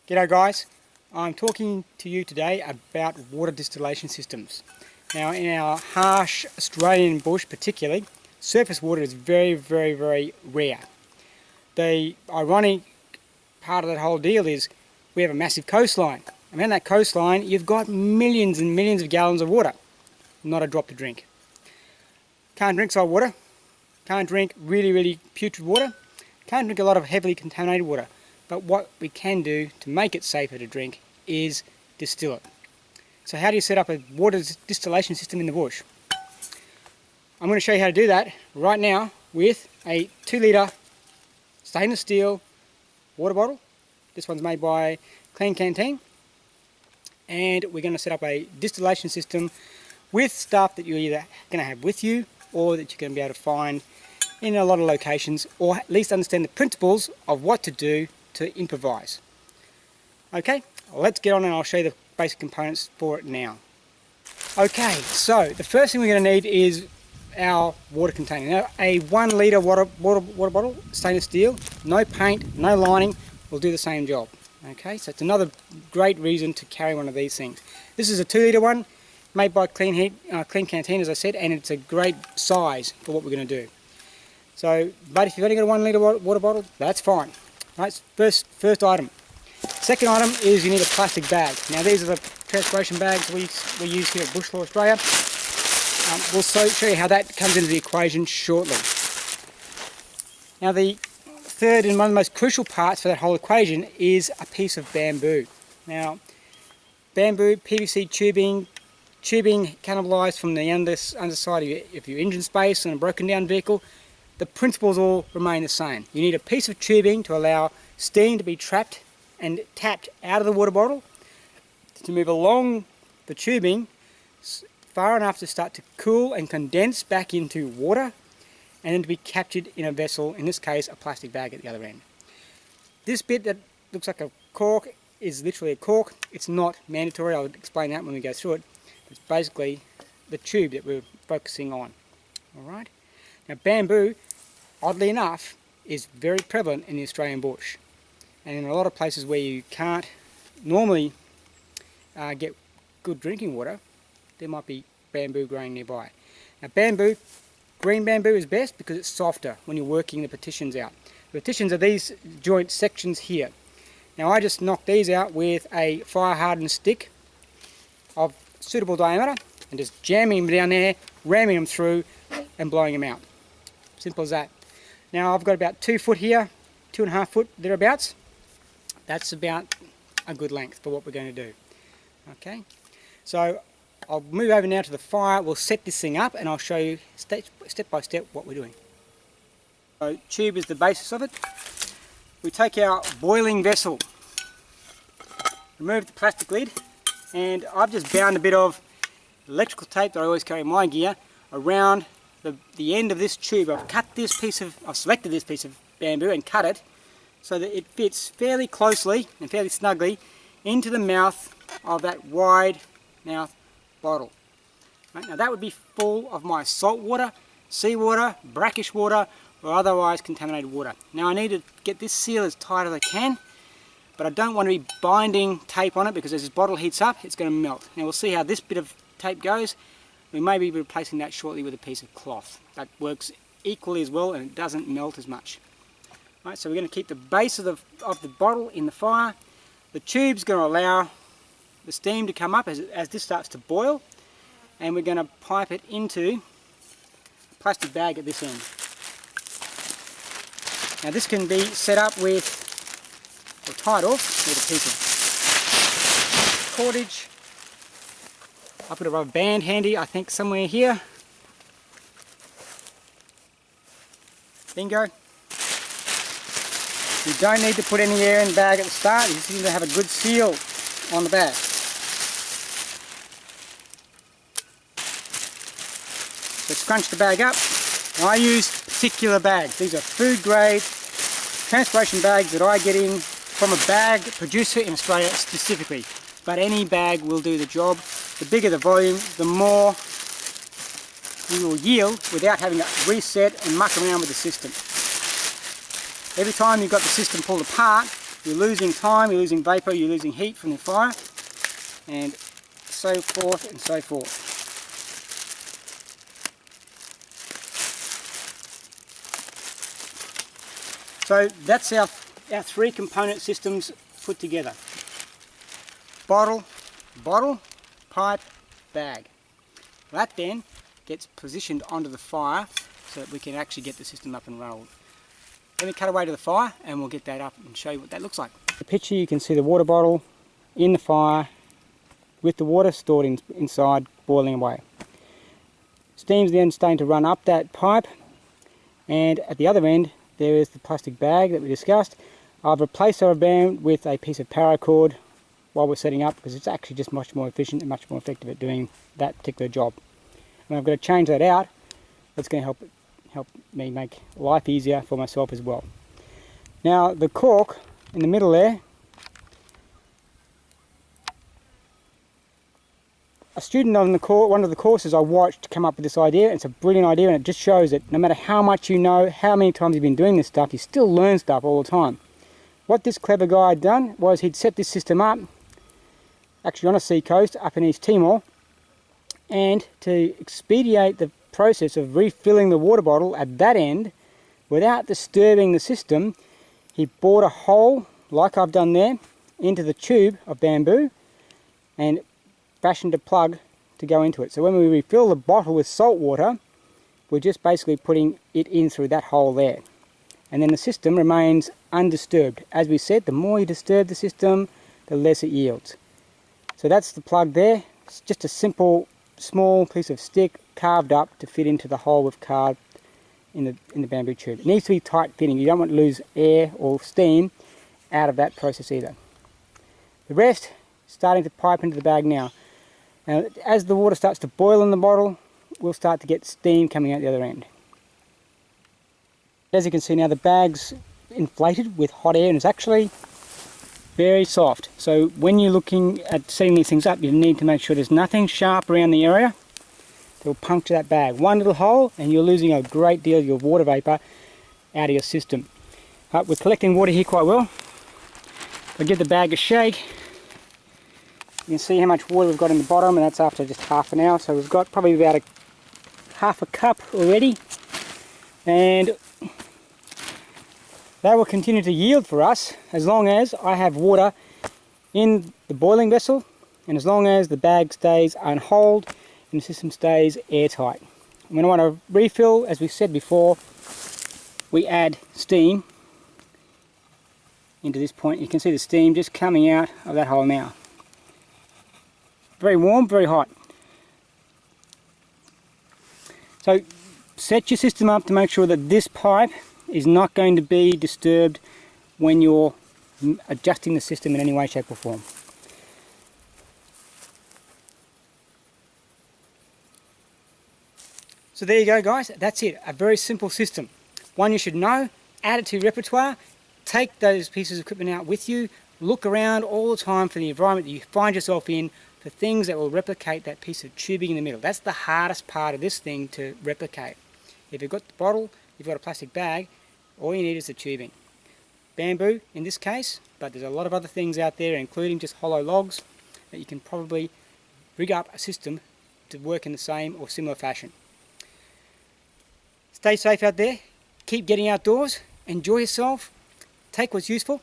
G'day guys, I'm talking to you today about water distillation systems. Now in our harsh Australian bush particularly, surface water is very rare. The ironic part of that whole deal is we have a massive coastline. And on that coastline you've got millions and millions of gallons of water, not a drop to drink. Can't drink salt water, can't drink really putrid water, can't drink a lot of heavily contaminated water. But what we can do to make it safer to drink is distill it. So how do you set up a water distillation system in the bush? I'm going to show you how to do that right now with a 2 litre stainless steel water bottle. This one's made by Clean Canteen. And we're going to set up a distillation system with stuff that you're either going to have with you or that you're going to be able to find in a lot of locations, or at least understand the principles of what to do to improvise. Okay, let's get on and I'll show you the basic components for it now. Okay, so the first thing we're going to need is our water container. Now, a 1 litre water bottle, stainless steel, no paint, no lining, will do the same job. Okay, so it's another great reason to carry one of these things. This is a 2 litre one, made by Clean Canteen, as I said, and it's a great size for what we're going to do. So, but if you've only got a 1 litre water bottle, that's fine. Right, first item. Second item is you need a plastic bag. Now these are the transpiration bags we use here at Bush Law Australia. We'll show you how that comes into the equation shortly. Now the third and one of the most crucial parts for that whole equation is a piece of bamboo. Now bamboo, PVC tubing cannibalised from the underside of your engine space on a broken down vehicle. The principles all remain the same. You need a piece of tubing to allow steam to be trapped and tapped out of the water bottle, to move along the tubing far enough to start to cool and condense back into water, and then to be captured in a vessel, in this case a plastic bag at the other end. This bit that looks like a cork is literally a cork. It's not mandatory, I'll explain that when we go through it. It's basically the tube that we're focusing on. Alright? Now bamboo, oddly enough, is very prevalent in the Australian bush, and in a lot of places where you can't normally get good drinking water, there might be bamboo growing nearby. Now bamboo, green bamboo is best because it's softer when you're working the partitions out. The partitions are these joint sections here. Now I just knocked these out with a fire hardened stick of suitable diameter and just jamming them down there, ramming them through and blowing them out. Simple as that. Now I've got about 2 foot here, 2.5 foot thereabouts. That's about a good length for what we're going to do. Okay, so I'll move over now to the fire. We'll set this thing up and I'll show you step by step what we're doing. So tube is the basis of it. We take our boiling vessel, remove the plastic lid, and I've just bound a bit of electrical tape that I always carry in my gear around the end of this tube. I've selected this piece of bamboo and cut it so that it fits fairly closely and fairly snugly into the mouth of that wide mouth bottle. Right, now that would be full of my salt water, seawater, brackish water, or otherwise contaminated water. Now I need to get this seal as tight as I can, but I don't want to be binding tape on it because as this bottle heats up, it's going to melt. Now we'll see how this bit of tape goes. We may be replacing that shortly with a piece of cloth. That works equally as well and it doesn't melt as much. Right, so we're going to keep the base of the bottle in the fire. The tube's going to allow the steam to come up as this starts to boil, and we're going to pipe it into a plastic bag at this end. Now this can be set up with, or tied off with a piece of cordage. I've got a rubber band handy, I think somewhere here. Bingo. You don't need to put any air in the bag at the start, you just need to have a good seal on the bag. So scrunch the bag up. Now I use particular bags. These are food grade transpiration bags that I get in from a bag producer in Australia specifically. But any bag will do the job. The bigger the volume, the more you will yield without having to reset and muck around with the system. Every time you've got the system pulled apart, you're losing time, you're losing vapour, you're losing heat from the fire, and so forth and so forth. So that's our 3 component systems put together. Bottle, pipe, bag. That then gets positioned onto the fire so that we can actually get the system up and rolled. Let me cut away to the fire and we'll get that up and show you what that looks like. The picture, you can see the water bottle in the fire with the water stored inside, boiling away. Steam's then starting to run up that pipe, and at the other end there is the plastic bag that we discussed. I've replaced our band with a piece of paracord while we're setting up, because it's actually just much more efficient and much more effective at doing that particular job. And I've got to change that out. That's going to help me make life easier for myself as well. Now the cork in the middle there, a student on one of the courses I watched come up with this idea. It's a brilliant idea, and it just shows that no matter how much you know, how many times you've been doing this stuff, you still learn stuff all the time. What this clever guy had done was he'd set this system up actually on a sea coast up in East Timor, and to expedite the process of refilling the water bottle at that end without disturbing the system, he bored a hole like I've done there into the tube of bamboo and fashioned a plug to go into it. So when we refill the bottle with salt water, we're just basically putting it in through that hole there, and then the system remains undisturbed. As we said, the more you disturb the system, the less it yields. So that's the plug there. It's just a simple small piece of stick carved up to fit into the hole we've carved in the bamboo tube. It needs to be tight fitting. You don't want to lose air or steam out of that process either. The rest is starting to pipe into the bag now. Now as the water starts to boil in the bottle, we'll start to get steam coming out the other end. As you can see now, the bag's inflated with hot air and it's actually very soft. So when you're looking at setting these things up, you need to make sure there's nothing sharp around the area that will puncture that bag. One little hole and you're losing a great deal of your water vapour out of your system. We're collecting water here quite well. If I give the bag a shake, you can see how much water we've got in the bottom, and that's after just half an hour. So we've got probably about half a cup already, and that will continue to yield for us as long as I have water in the boiling vessel, and as long as the bag stays unholed and the system stays airtight. When I want to refill, as we said before, we add steam into this point. You can see the steam just coming out of that hole now. Very warm, very hot. So set your system up to make sure that this pipe is not going to be disturbed when you're adjusting the system in any way, shape or form. So there you go guys, that's it, a very simple system. One you should know, add it to your repertoire, take those pieces of equipment out with you, look around all the time for the environment that you find yourself in, for things that will replicate that piece of tubing in the middle. That's the hardest part of this thing to replicate. If you've got the bottle, you've got a plastic bag, all you need is the tubing. Bamboo in this case, but there's a lot of other things out there, including just hollow logs, that you can probably rig up a system to work in the same or similar fashion. Stay safe out there, keep getting outdoors, enjoy yourself, take what's useful.